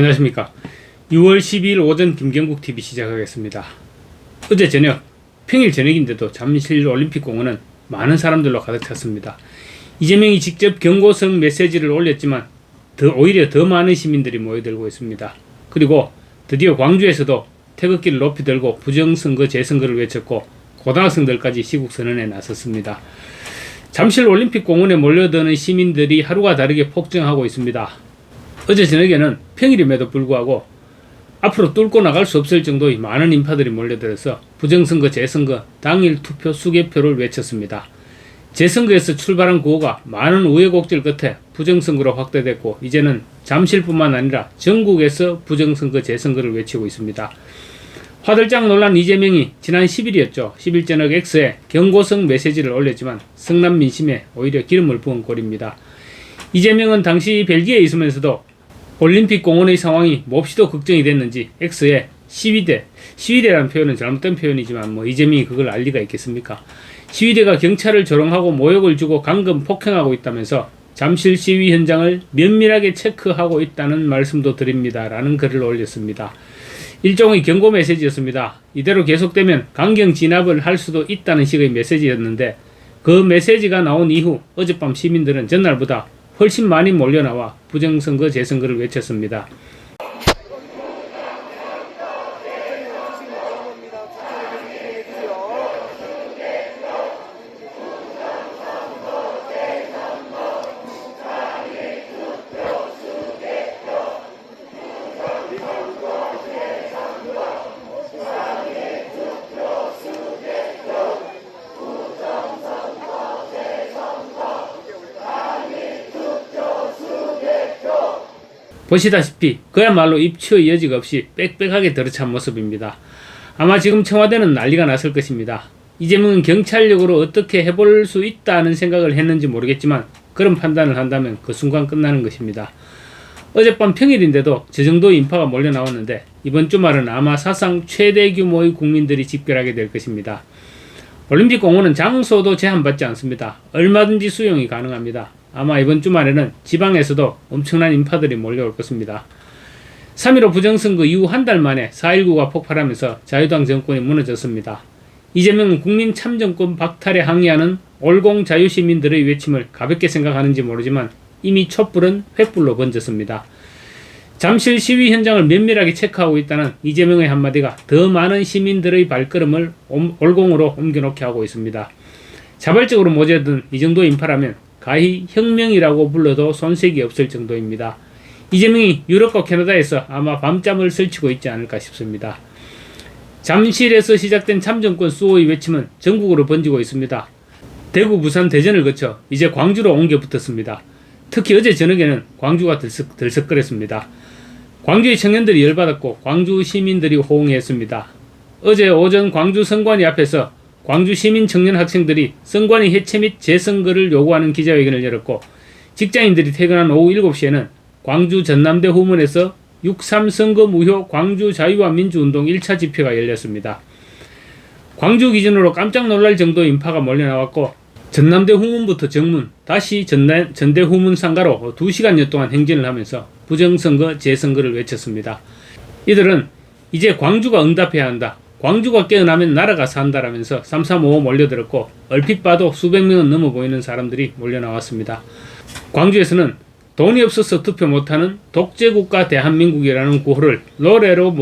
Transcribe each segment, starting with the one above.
안녕하십니까. 6월 12일 오전 김경국TV 시작하겠습니다. 어제 저녁, 평일 저녁인데도 잠실 올림픽공원은 많은 사람들로 가득 찼습니다. 이재명이 직접 경고성 메시지를 올렸지만 오히려 더 많은 시민들이 모여들고 있습니다. 그리고 드디어 광주에서도 태극기를 높이 들고 부정선거 재선거를 외쳤고 고등학생들까지 시국선언에 나섰습니다. 잠실 올림픽공원에 몰려드는 시민들이 하루가 다르게 폭증하고 있습니다. 어제 저녁에는 평일임에도 불구하고 앞으로 뚫고 나갈 수 없을 정도의 많은 인파들이 몰려들어서 부정선거 재선거 당일 투표 수개표를 외쳤습니다. 재선거에서 출발한 구호가 많은 우여곡절 끝에 부정선거로 확대됐고 이제는 잠실뿐만 아니라 전국에서 부정선거 재선거를 외치고 있습니다. 화들짝 놀란 이재명이 지난 10일이었죠. 10일 저녁 X에 경고성 메시지를 올렸지만 성남 민심에 오히려 기름을 부은 꼴입니다. 이재명은 당시 벨기에에 있으면서도 올림픽 공원의 상황이 몹시도 걱정이 됐는지 X에 시위대라는 표현은 잘못된 표현이지만 이재명이 그걸 알 리가 있겠습니까? 시위대가 경찰을 조롱하고 모욕을 주고 감금 폭행하고 있다면서 잠실 시위 현장을 면밀하게 체크하고 있다는 말씀도 드립니다. 라는 글을 올렸습니다. 일종의 경고 메시지였습니다. 이대로 계속되면 강경 진압을 할 수도 있다는 식의 메시지였는데 그 메시지가 나온 이후 어젯밤 시민들은 전날보다 훨씬 많이 몰려나와 부정선거 재선거를 외쳤습니다. 보시다시피 그야말로 입추의 여지가 없이 빽빽하게 들어찬 모습입니다. 아마 지금 청와대는 난리가 났을 것입니다. 이재명은 경찰력으로 어떻게 해볼 수 있다는 생각을 했는지 모르겠지만 그런 판단을 한다면 그 순간 끝나는 것입니다. 어젯밤 평일인데도 저 정도의 인파가 몰려 나왔는데 이번 주말은 아마 사상 최대 규모의 국민들이 집결하게 될 것입니다. 올림픽 공원은 장소도 제한받지 않습니다. 얼마든지 수용이 가능합니다. 아마 이번 주말에는 지방에서도 엄청난 인파들이 몰려올 것입니다. 3.15 부정선거 이후 한 달 만에 4.19가 폭발하면서 자유당 정권이 무너졌습니다. 이재명은 국민 참정권 박탈에 항의하는 올공 자유시민들의 외침을 가볍게 생각하는지 모르지만 이미 촛불은 횃불로 번졌습니다. 잠실 시위 현장을 면밀하게 체크하고 있다는 이재명의 한마디가 더 많은 시민들의 발걸음을 올공으로 옮겨놓게 하고 있습니다. 자발적으로 모여든 이 정도 인파라면 가히 혁명이라고 불러도 손색이 없을 정도입니다. 이재명이 유럽과 캐나다에서 아마 밤잠을 설치고 있지 않을까 싶습니다. 잠실에서 시작된 참정권 수호의 외침은 전국으로 번지고 있습니다. 대구, 부산, 대전을 거쳐 이제 광주로 옮겨 붙었습니다. 특히 어제 저녁에는 광주가 들썩거렸습니다. 광주의 청년들이 열받았고 광주 시민들이 호응했습니다. 어제 오전 광주 선관위 앞에서 광주 시민 청년 학생들이 선관위 해체 및 재선거를 요구하는 기자회견을 열었고 직장인들이 퇴근한 오후 7시에는 광주 전남대 후문에서 6.3 선거 무효 광주 자유와 민주운동 1차 집회가 열렸습니다. 광주 기준으로 깜짝 놀랄 정도의 인파가 몰려나왔고 전남대 후문부터 정문, 다시 전대 후문 상가로 2시간여 동안 행진을 하면서 부정선거 재선거를 외쳤습니다. 이들은 이제 광주가 응답해야 한다. 광주가 깨어나면 나라가 산다라면서 335 몰려들었고 얼핏 봐도 수백 명은 넘어 보이는 사람들이 몰려나왔습니다. 광주에서는 돈이 없어서 투표 못하는 독재국가 대한민국이라는 구호를 노래로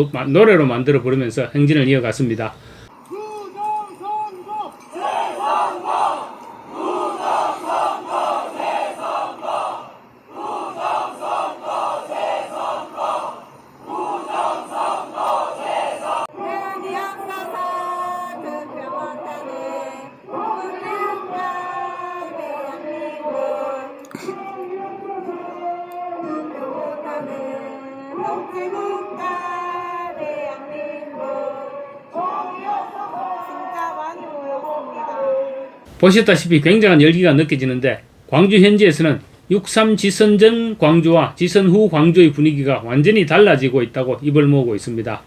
만들어 부르면서 행진을 이어갔습니다. 보셨다시피 굉장한 열기가 느껴지는데 광주 현지에서는 6.3 지선 전 광주와 지선 후 광주의 분위기가 완전히 달라지고 있다고 입을 모으고 있습니다.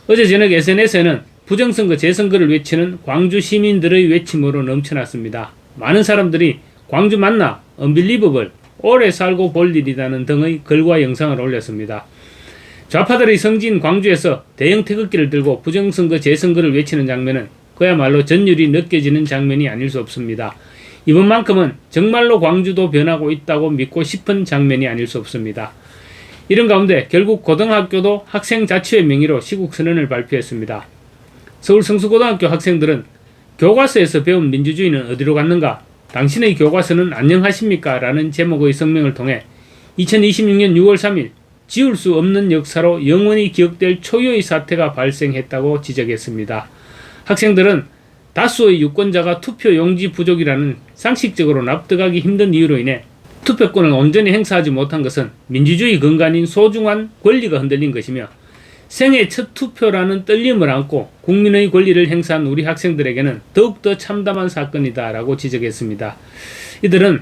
어제 저녁 SNS에는 부정선거 재선거를 외치는 광주 시민들의 외침으로 넘쳐났습니다. 많은 사람들이 광주 맞나? 언빌리버블, 오래 살고 볼 일이라는 등의 글과 영상을 올렸습니다. 좌파들의 성지인 광주에서 대형 태극기를 들고 부정선거 재선거를 외치는 장면은 그야말로 전율이 느껴지는 장면이 아닐 수 없습니다. 이번만큼은 정말로 광주도 변하고 있다고 믿고 싶은 장면이 아닐 수 없습니다. 이런 가운데 결국 고등학교도 학생자치회 명의로 시국선언을 발표했습니다. 서울 성수고등학교 학생들은 교과서에서 배운 민주주의는 어디로 갔는가? 당신의 교과서는 안녕하십니까? 라는 제목의 성명을 통해 2026년 6월 3일 지울 수 없는 역사로 영원히 기억될 초유의 사태가 발생했다고 지적했습니다. 학생들은 다수의 유권자가 투표 용지 부족이라는 상식적으로 납득하기 힘든 이유로 인해 투표권을 온전히 행사하지 못한 것은 민주주의 근간인 소중한 권리가 흔들린 것이며 생애 첫 투표라는 떨림을 안고 국민의 권리를 행사한 우리 학생들에게는 더욱더 참담한 사건이다 라고 지적했습니다. 이들은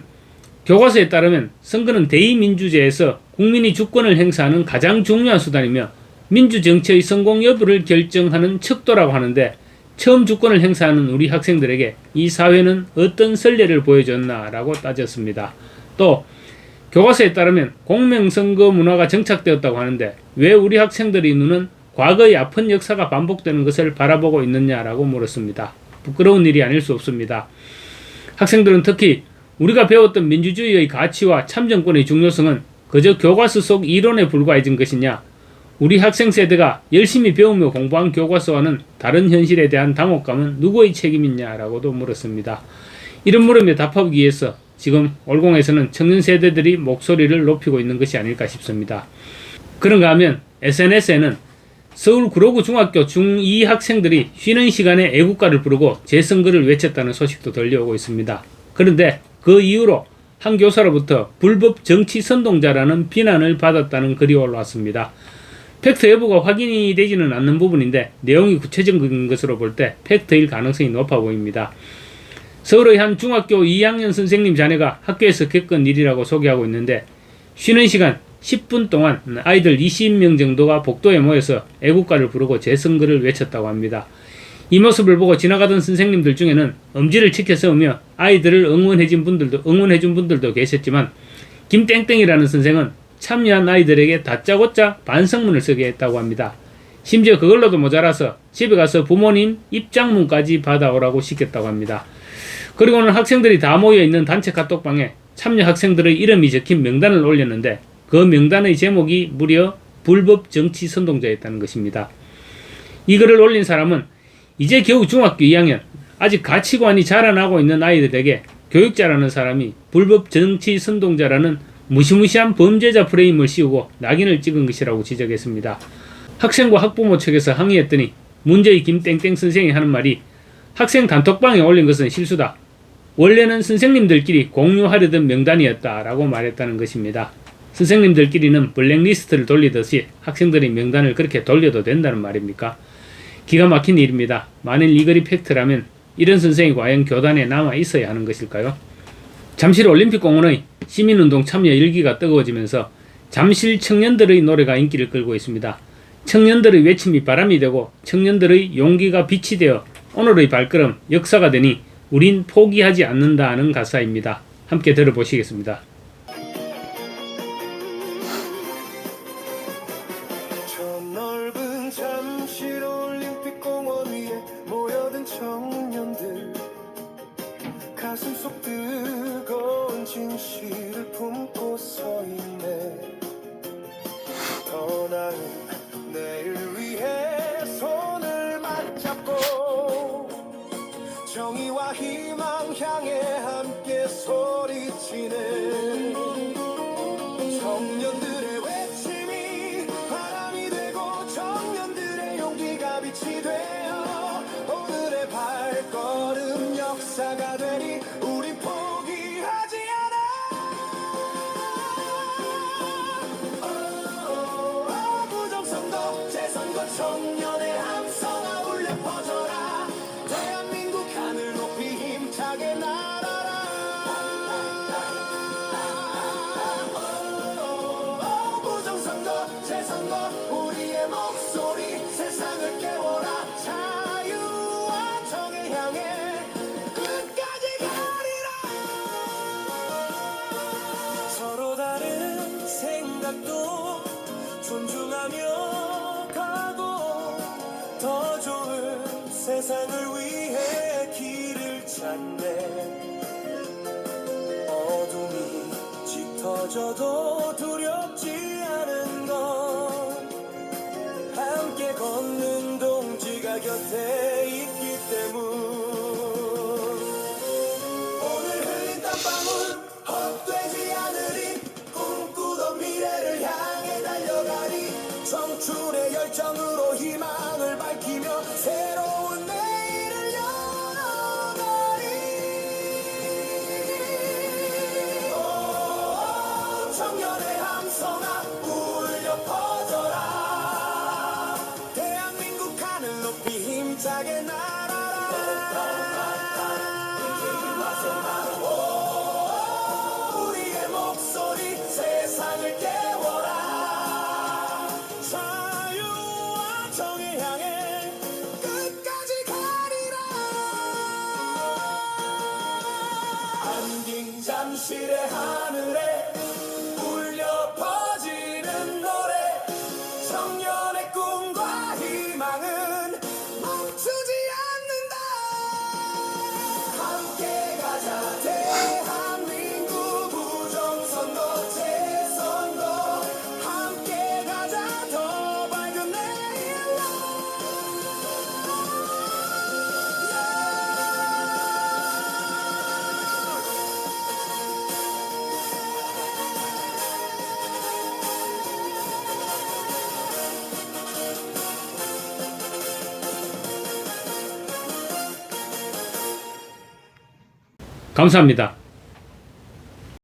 교과서에 따르면 선거는 대의민주제에서 국민이 주권을 행사하는 가장 중요한 수단이며 민주정치의 성공 여부를 결정하는 척도라고 하는데 처음 주권을 행사하는 우리 학생들에게 이 사회는 어떤 선례를 보여줬나 라고 따졌습니다. 또 교과서에 따르면 공명선거 문화가 정착되었다고 하는데 왜 우리 학생들의 눈은 과거의 아픈 역사가 반복되는 것을 바라보고 있느냐라고 물었습니다. 부끄러운 일이 아닐 수 없습니다. 학생들은 특히 우리가 배웠던 민주주의의 가치와 참정권의 중요성은 그저 교과서 속 이론에 불과해진 것이냐, 우리 학생 세대가 열심히 배우며 공부한 교과서와는 다른 현실에 대한 당혹감은 누구의 책임이냐라고도 물었습니다. 이런 물음에 답하기 위해서 지금 올공에서는 청년 세대들이 목소리를 높이고 있는 것이 아닐까 싶습니다. 그런가 하면 SNS에는 서울 구로구 중학교 중2 학생들이 쉬는 시간에 애국가를 부르고 재선거를 외쳤다는 소식도 들려오고 있습니다. 그런데 그 이후로 한 교사로부터 불법 정치 선동자라는 비난을 받았다는 글이 올라왔습니다. 팩트 여부가 확인이 되지는 않는 부분인데 내용이 구체적인 것으로 볼 때 팩트일 가능성이 높아 보입니다. 서울의 한 중학교 2학년 선생님 자녀가 학교에서 겪은 일이라고 소개하고 있는데 쉬는 시간 10분 동안 아이들 20명 정도가 복도에 모여서 애국가를 부르고 재선거를 외쳤다고 합니다. 이 모습을 보고 지나가던 선생님들 중에는 엄지를 치켜 세우며 아이들을 응원해준 분들도 계셨지만 김땡땡이라는 선생은 참여한 아이들에게 다짜고짜 반성문을 쓰게 했다고 합니다. 심지어 그걸로도 모자라서 집에 가서 부모님 입장문까지 받아오라고 시켰다고 합니다. 그리고는 학생들이 다 모여있는 단체 카톡방에 참여 학생들의 이름이 적힌 명단을 올렸는데 그 명단의 제목이 무려 불법 정치 선동자였다는 것입니다. 이 글을 올린 사람은 이제 겨우 중학교 2학년, 아직 가치관이 자라나고 있는 아이들에게 교육자라는 사람이 불법 정치 선동자라는 무시무시한 범죄자 프레임을 씌우고 낙인을 찍은 것이라고 지적했습니다. 학생과 학부모 측에서 항의했더니 문제의 김땡땡 선생이 하는 말이 학생 단톡방에 올린 것은 실수다. 원래는 선생님들끼리 공유하려던 명단이었다라고 말했다는 것입니다. 선생님들끼리는 블랙리스트를 돌리듯이 학생들의 명단을 그렇게 돌려도 된다는 말입니까? 기가 막힌 일입니다. 만일 이 글이 팩트라면 이런 선생이 과연 교단에 남아 있어야 하는 것일까요? 잠실 올림픽공원의 시민운동 참여 일기가 뜨거워지면서 잠실 청년들의 노래가 인기를 끌고 있습니다. 청년들의 외침이 바람이 되고 청년들의 용기가 빛이 되어 오늘의 발걸음, 역사가 되니 우린 포기하지 않는다는 가사입니다. 함께 들어보시겠습니다. 저 넓은 잠실 올림픽공원 위에 모여든 청년들 가슴 속 뜨거운 진실을 품고 서 있네. 더 나은 내일 위해 손을 맞잡고 정의와 희망 향해 함께 소리치는 청년들의 외침이 바람이 되고 청년들의 용기가 빛이 되어 오늘의 발걸음 역사가 되니 우린 포기하지 않아. 부정선거 재선거 청년의 함성아 울려 퍼져라. 대한민국 하늘 높이 힘차게 날아라. 부정선거 재선거 우리의 목소리 세상을 깨워라. 자유와 정의 향해 끝까지 같네. 어둠이 짙어져도 두렵지 않은 건 함께 걷는 동지가 곁에 있기 때문. 오늘 흘린 땀방울 헛되지 않으리. 꿈꾸던 미래를 향해 달려가리. 청춘의 열정으로 희망을 밝히며 새로운 내일을 열어가리. 오, 청년의 함성아 울려 퍼져라. 대한민국 하늘 높이 힘차게 날아라. 오, 우리의 목소리 세상을 깨워라. 자유와 정의 향해 끝까지 가리라. 안긴 잠실의 하늘에 울려 퍼지는 노래. 청년의 꿈과 희망은 멈추지 않는다. 함께 가자 대한민국 부정선거 재선거. 함께 가자 더 밝은 내일로. 감사합니다.